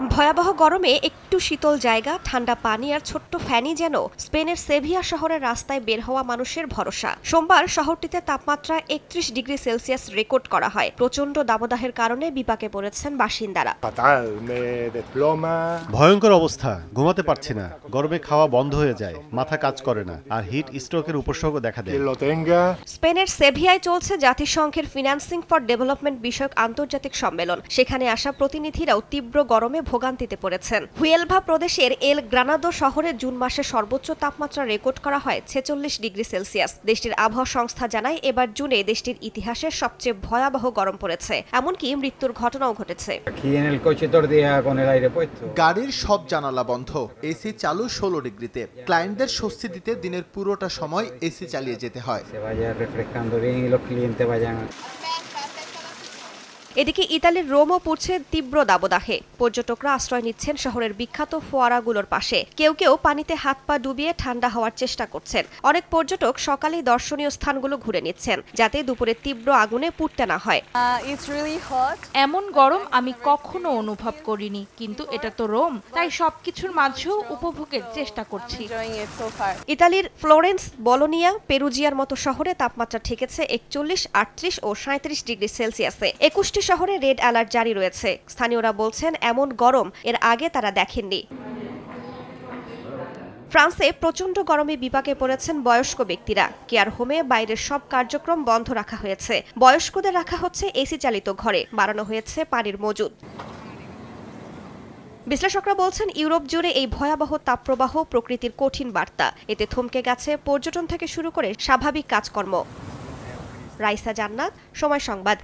ভয়াবহ গরমে একটু শীতল জায়গা, ঠান্ডা পানি আর ছোট্ট ফ্যানই যেন স্পেনের সেভিয়া শহরের রাস্তায় বের হওয়া মানুষের ভরসা। সোমবার শহরটিতে তাপমাত্রা ৩১ ডিগ্রি সেলসিয়াস রেকর্ড করা হয়। প্রচণ্ড দাবদাহের কারণে বিপাকে পড়েছেন বাসিন্দারা। ভয়ঙ্কর অবস্থা, ঘুমাতে পারছি না, গরমে খাওয়া বন্ধ হয়ে যায়, মাথা কাজ করে না, আর হিট স্ট্রোকের উপসর্গ দেখা দেয়। স্পেনের সেভিয়ায় চলছে জাতিসংঘের ফিন্যান্সিং ফর ডেভেলপমেন্ট বিষয়ক আন্তর্জাতিক সম্মেলন। সেখানে আসা প্রতিনিধিরাও তীব্র গরমে ভোগান্তিতে পড়েছেন। হুয়েলভা প্রদেশের এল গ্রানাদো শহরে জুন মাসে সর্বোচ্চ তাপমাত্রা রেকর্ড করা হয় ৪৬ ডিগ্রি সেলসিয়াস। দেশটির আবহাওয়া সংস্থা জানায়, এবার জুনে দেশটির ইতিহাসের সবচেয়ে ভয়াবহ গরম পড়েছে, এমনকি মৃত্যুর ঘটনাও ঘটেছে। গাড়ির সব জানালা বন্ধ, এসি চালু ১৬ ডিগ্রিতে। ক্লায়েন্টদের স্বস্তি দিতে দিনের পুরোটা সময় এসি চালিয়ে যেতে হয়। এদিকে ইতালির রোমও পড়ছে তীব্র দাবদাহে। পর্যটকরা আশ্রয় নিচ্ছেন শহরের বিখ্যাত ফোয়ারাগুলোর পাশে। কেউ কেউ পানিতে হাত পা ডুবিয়ে ঠান্ডা হওয়ার চেষ্টা করছেন। অনেক পর্যটক সকালেই দর্শনীয় স্থানগুলো ঘুরে নিচ্ছেন, যাতে দুপুরে তীব্র আগুনে পুড়তে না হয়। এমন গরম আমি কখনো অনুভব করিনি, কিন্তু এটা তো রোম, তাই সবকিছুর মাঝেও উপভোগের চেষ্টা করছি। ইতালির ফ্লোরেন্স, বলোনিয়া, পেরুজিয়ার মতো শহরে তাপমাত্রা ঠেকেছে ৪১, ৩৮ ও ৩৭ ডিগ্রি সেলসিয়াসে। ২১টি শহরে রেড অ্যালার্ট জারি রয়েছে। স্থানীয়রা বলছেন, এমন গরম এর আগে তারা দেখেননি। ফ্রান্সে প্রচণ্ড গরমে বিপাকে পড়েছেন বয়স্ক ব্যক্তিরা। কেয়ার হোমে বাইরের সব কার্যক্রম বন্ধ রাখা হয়েছে। বয়স্কদের রাখা হচ্ছে এসি চালিত ঘরে, বাড়ানো হয়েছে পানির মজুদ। বিশ্লেষকরা বলছেন, ইউরোপ জুড়ে এই ভয়াবহ তাপপ্রবাহ প্রকৃতির কঠিন বার্তা। এতে থমকে গেছে পর্যটন থেকে শুরু করে স্বাভাবিক কাজকর্ম। রাইসা জান্নাত, সময় সংবাদ।